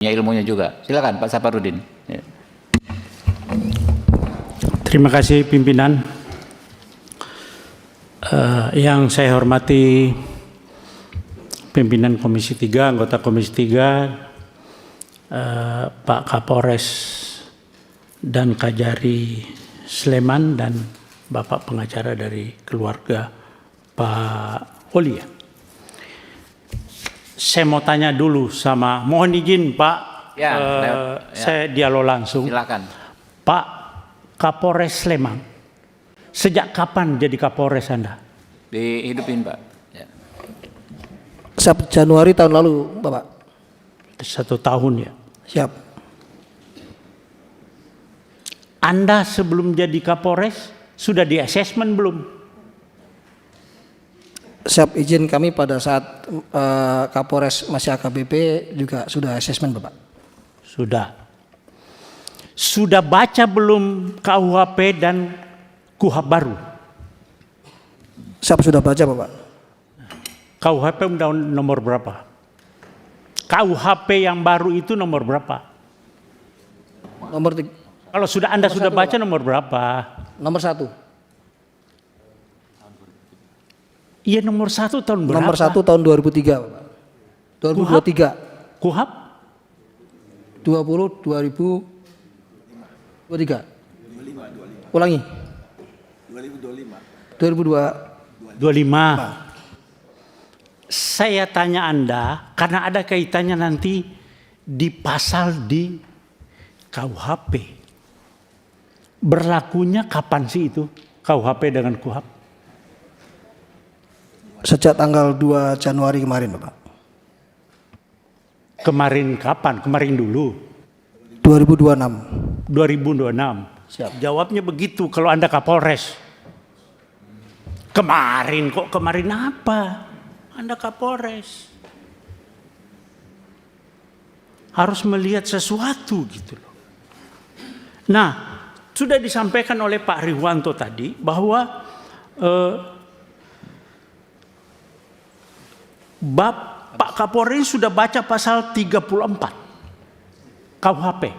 punya ilmunya juga. Silakan Pak Saparudin. Ya. Terima kasih pimpinan. Yang saya hormati pimpinan Komisi 3, anggota Komisi 3, Pak Kapolres dan Kajari Sleman dan Bapak pengacara dari keluarga Pak Olia. Saya mau tanya dulu sama, mohon izin Pak, Ya, saya dialog langsung. Silakan. Pak Kapolres Sleman, sejak kapan jadi Kapolres Anda? Dihidupin Pak. Ya. Januari tahun lalu, Bapak. 1 tahun ya. Siap. Anda sebelum jadi Kapolres sudah di assessment belum? Siap, izin kami pada saat Kapolres masih AKBP juga sudah asesmen, Bapak. Sudah. Sudah baca belum KUHP dan KUHP baru? Siap, sudah baca, Bapak. KUHP undang nomor berapa? KUHP yang baru itu nomor berapa? Nomor Kalau sudah Anda sudah 1, baca Pak. nomor berapa? Nomor 1. Iya, nomor 1 tahun berapa? Nomor 1 tahun 2003, Bapak. 2023. KUHP 2023. Ulangi. 2025. 25. Saya tanya Anda karena ada kaitannya nanti di pasal di KUHP. Berlakunya kapan sih itu KUHP dengan KUHP? Sejak tanggal 2 Januari kemarin, Bapak. Kemarin kapan? Kemarin dulu. 2026. 2026. Siap. Jawabnya begitu kalau Anda Kapolres. Kemarin kok, kemarin apa? Anda Kapolres. Harus melihat sesuatu gitu loh. Nah, sudah disampaikan oleh Pak Riwanto tadi bahwa Pak Kapolres sudah baca pasal 34 KUHP.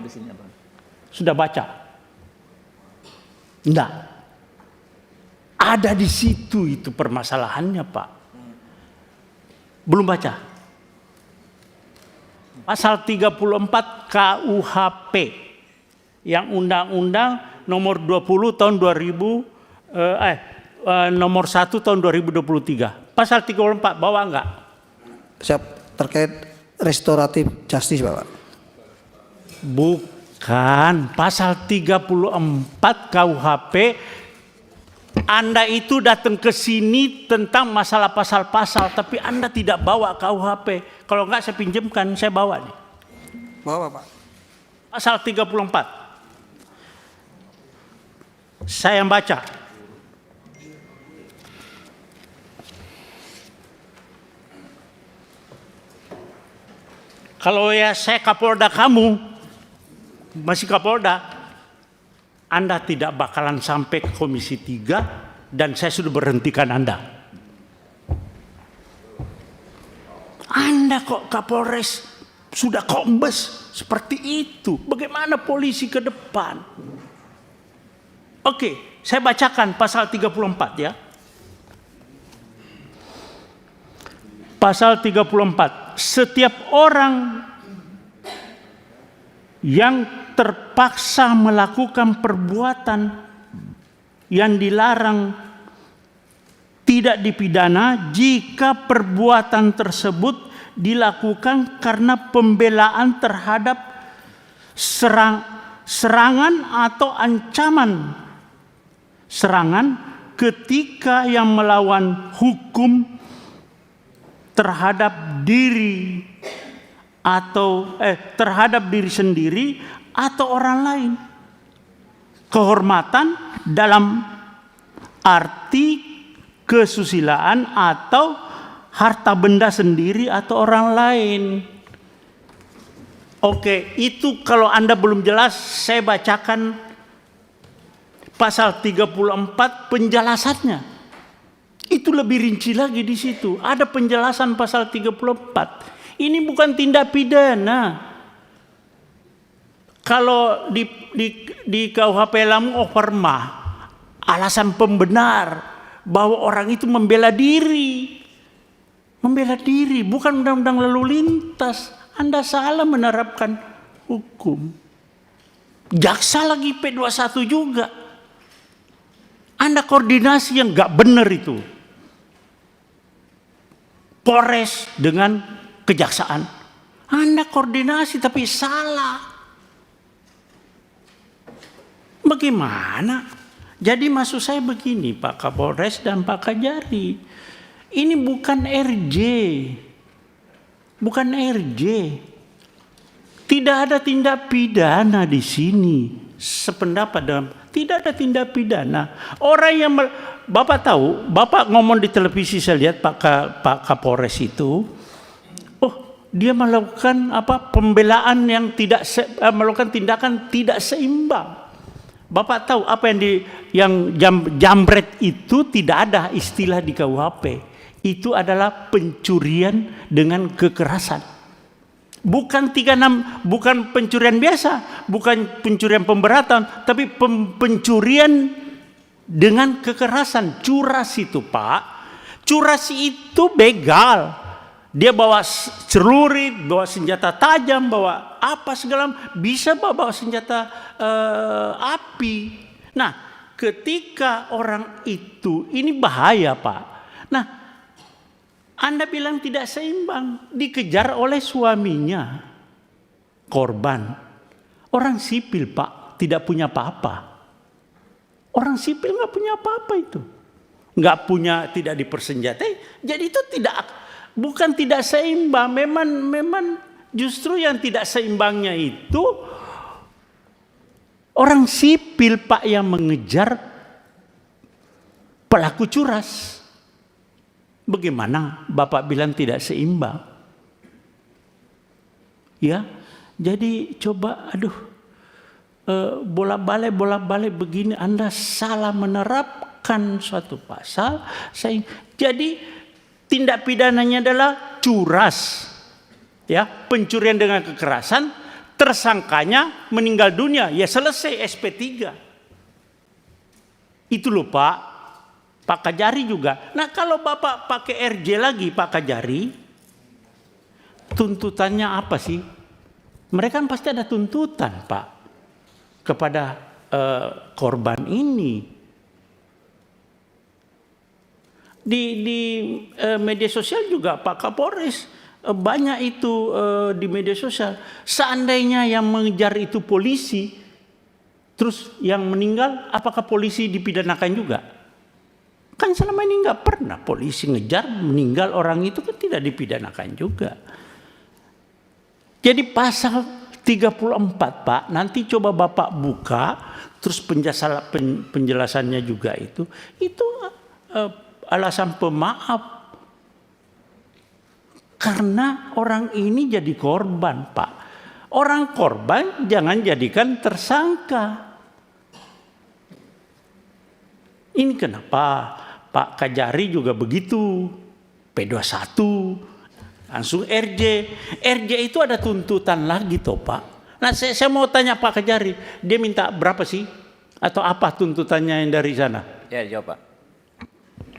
Sudah baca? Enggak. Ada di situ itu permasalahannya, Pak. Belum baca. Pasal 34 KUHP yang Undang-Undang nomor 20 tahun 2000 nomor 1 tahun 2023. Pasal 34 bawa enggak? Siap, terkait restoratif justice, Bapak. Bukan, pasal 34 KUHP. Anda itu datang ke sini tentang masalah pasal-pasal, tapi Anda tidak bawa KUHP. Kalau enggak saya pinjamkan, saya bawa nih. Bawa, Pak. Pasal 34. Saya yang baca. Kalau ya saya Kapolda kamu, masih Kapolda, Anda tidak bakalan sampai ke Komisi 3 dan saya sudah berhentikan Anda. Anda kok Kapolres sudah kombes seperti itu. Bagaimana polisi ke depan? Oke, saya bacakan pasal 34 ya. Pasal 34. Setiap orang yang terpaksa melakukan perbuatan yang dilarang tidak dipidana jika perbuatan tersebut dilakukan karena pembelaan terhadap serangan atau ancaman serangan ketika yang melawan hukum terhadap diri atau terhadap diri sendiri atau orang lain. Kehormatan dalam arti kesusilaan atau harta benda sendiri atau orang lain. Oke, itu kalau Anda belum jelas, saya bacakan pasal 34 penjelasannya. Itu lebih rinci lagi di situ. Ada penjelasan pasal 34. Ini bukan tindak pidana. Kalau di KUHP Lampung Orma, alasan pembenar bahwa orang itu membela diri. Membela diri, bukan undang-undang lalu lintas. Anda salah menerapkan hukum. Jaksa lagi P21 juga. Anda koordinasi yang gak benar itu. Polres dengan kejaksaan. Anda koordinasi tapi salah. Bagaimana? Jadi maksud saya begini Pak Kapolres dan Pak Kajari. Ini bukan RJ. Bukan RJ. Tidak ada tindak pidana di sini. Sependapat dalam tidak ada tindak pidana. Orang yang Bapak tahu, Bapak ngomong di televisi saya lihat Pak Kapolres itu, oh dia melakukan pembelaan yang tidak melakukan tindakan tidak seimbang. Bapak tahu apa yang jambret itu tidak ada istilah di KUHP. Itu adalah pencurian dengan kekerasan. Bukan 36, bukan pencurian biasa, bukan pencurian pemberatan, tapi pencurian dengan kekerasan. Curas itu Pak, curas itu begal. Dia bawa celurit, bawa senjata tajam, bawa apa segala, bisa bawa senjata api. Nah, ketika orang itu, ini bahaya Pak. Nah, Anda bilang tidak seimbang, dikejar oleh suaminya, korban. Orang sipil Pak, tidak punya apa-apa. Orang sipil nggak punya apa-apa itu. Nggak punya, tidak dipersenjatai, jadi itu bukan tidak seimbang, memang justru yang tidak seimbangnya itu orang sipil Pak yang mengejar pelaku curas. Bagaimana Bapak bilang tidak seimbang? Ya, jadi coba bolak-balik begini, Anda salah menerapkan suatu pasal. Jadi tindak pidananya adalah curas, ya, pencurian dengan kekerasan, tersangkanya meninggal dunia, ya selesai SP3. Itu loh Pak Kajari juga. Nah kalau Bapak pakai RJ lagi Pak Kajari, tuntutannya apa sih? Mereka kan pasti ada tuntutan Pak kepada korban ini. Di media sosial juga Pak Kapolres banyak itu di media sosial. Seandainya yang mengejar itu polisi, terus yang meninggal, apakah polisi dipidanakan juga? Kan selama ini nggak pernah polisi ngejar meninggal orang itu kan tidak dipidanakan juga. Jadi pasal 34 Pak, nanti coba Bapak buka, terus penjelasannya juga itu alasan pemaaf. Karena orang ini jadi korban Pak. Orang korban jangan jadikan tersangka. Ini kenapa Pak Kajari juga begitu, P21, langsung RJ. RJ itu ada tuntutan lagi toh Pak. Nah saya mau tanya Pak Kajari, dia minta berapa sih? Atau apa tuntutannya yang dari sana? Ya jawab Pak.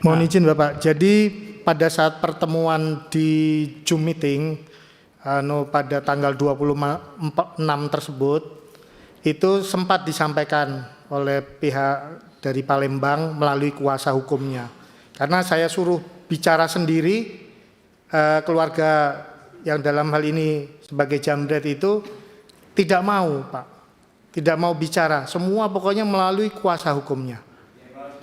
Mohon izin Bapak, jadi pada saat pertemuan di Zoom meeting pada tanggal 26 tersebut, itu sempat disampaikan oleh pihak dari Palembang melalui kuasa hukumnya. Karena saya suruh bicara sendiri, keluarga yang dalam hal ini sebagai jambret itu tidak mau Pak. Tidak mau bicara, semua pokoknya melalui kuasa hukumnya.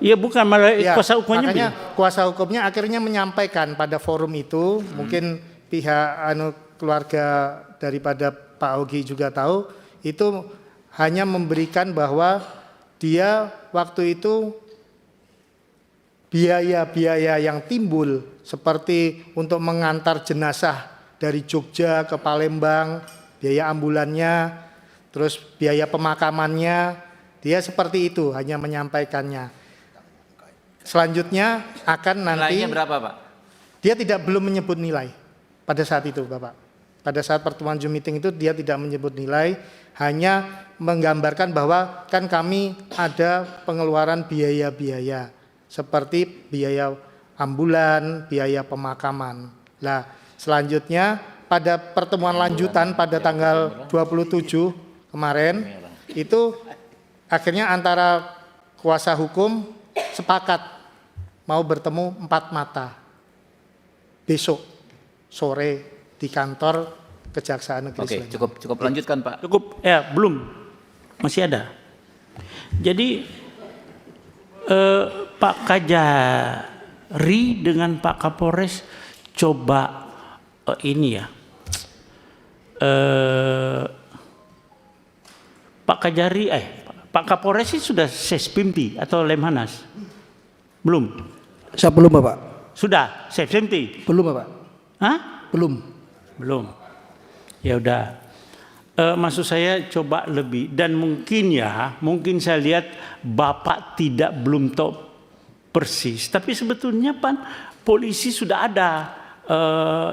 Iya bukan melalui kuasa hukumnya. Makanya kuasa hukumnya akhirnya menyampaikan pada forum itu, mungkin pihak keluarga daripada Pak Ogi juga tahu, itu hanya memberikan bahwa dia waktu itu biaya-biaya yang timbul seperti untuk mengantar jenazah dari Jogja ke Palembang, biaya ambulannya, terus biaya pemakamannya, dia seperti itu hanya menyampaikannya. Selanjutnya akan nanti Nilainya berapa Pak? dia belum menyebut nilai pada saat itu Bapak. Pada saat pertemuan Zoom meeting itu dia tidak menyebut nilai, hanya menggambarkan bahwa kan kami ada pengeluaran biaya-biaya seperti biaya ambulan, biaya pemakaman. Nah, selanjutnya pada pertemuan lanjutan pada tanggal 27 kemarin itu akhirnya antara kuasa hukum sepakat mau bertemu 4 mata besok sore di kantor Kejaksaan Negeri Oke, Sleman. cukup lanjutkan Pak. Cukup, ya belum, masih ada. Jadi Pak Kajari dengan Pak Kapolres coba ini ya, Pak Kajari, Pak Kapolres ini sudah Sespimti atau Lemhanas? Belum? Saya belum Bapak. Sudah Sespimti? Belum Bapak. Hah? Belum. Belum. Ya udah. Maksud saya coba lebih, dan mungkin saya lihat Bapak belum tahu persis, tapi sebetulnya polisi sudah ada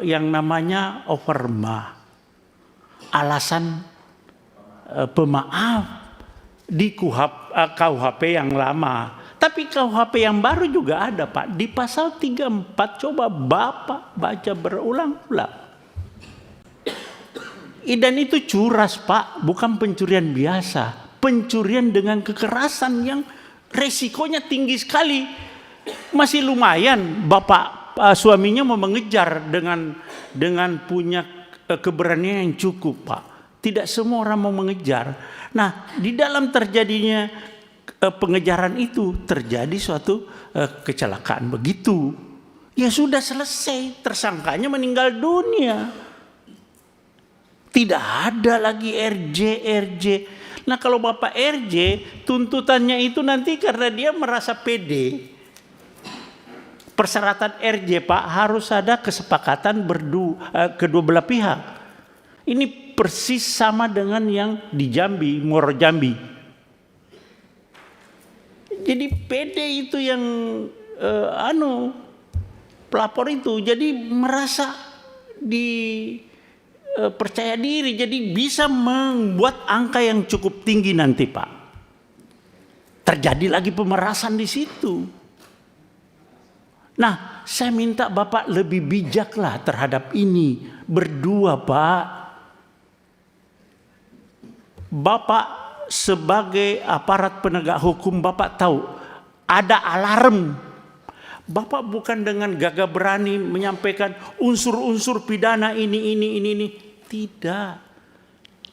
yang namanya overma, alasan pemaaf di KUHP yang lama. Tapi KUHP yang baru juga ada Pak, di pasal 34, coba Bapak baca berulang-ulang. Dan itu curas Pak, bukan pencurian biasa. Pencurian dengan kekerasan yang resikonya tinggi sekali. Masih lumayan Bapak suaminya mau mengejar dengan punya keberanian yang cukup Pak. Tidak semua orang mau mengejar. Nah, di dalam terjadinya pengejaran itu terjadi suatu kecelakaan begitu. Ya sudah selesai, tersangkanya meninggal dunia. Tidak ada lagi RJ. Nah kalau Bapak RJ, tuntutannya itu nanti karena dia merasa pede. Persyaratan RJ Pak harus ada kesepakatan kedua belah pihak. Ini persis sama dengan yang di Jambi, Muaro Jambi. Jadi pede itu yang pelapor itu jadi merasa percaya diri, jadi bisa membuat angka yang cukup tinggi nanti Pak. Terjadi lagi pemerasan di situ. Nah, saya minta Bapak lebih bijaklah terhadap ini berdua Pak. Bapak sebagai aparat penegak hukum, Bapak tahu ada alarm. Bapak bukan dengan gagah berani menyampaikan unsur-unsur pidana ini. Tidak.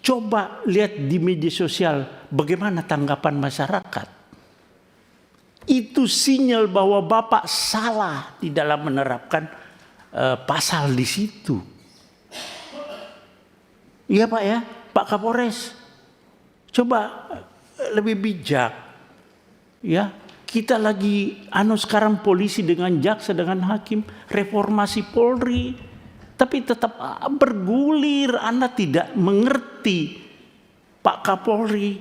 Coba lihat di media sosial bagaimana tanggapan masyarakat. Itu sinyal bahwa Bapak salah di dalam menerapkan pasal di situ. Iya Pak ya, Pak Kapolres. Coba lebih bijak. Ya, kita lagi sekarang polisi dengan jaksa dengan hakim, reformasi Polri. Tapi tetap bergulir, Anda tidak mengerti Pak Kapolri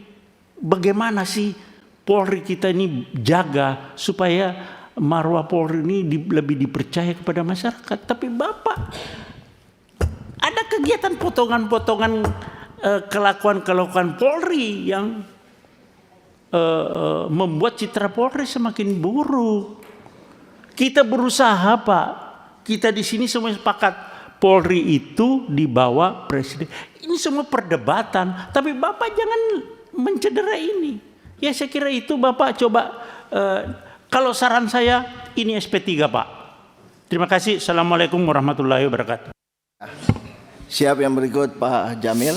bagaimana sih Polri kita ini jaga supaya marwah Polri ini lebih dipercaya kepada masyarakat. Tapi Bapak ada kegiatan potongan-potongan kelakuan Polri yang membuat citra Polri semakin buruk. Kita berusaha Pak, kita di sini semua sepakat Polri itu di bawah presiden. Ini semua perdebatan, tapi Bapak jangan mencederai ini. Ya saya kira itu Bapak coba, kalau saran saya ini SP3 Pak. Terima kasih. Assalamualaikum warahmatullahi wabarakatuh. Siap, yang berikut Pak Jamil.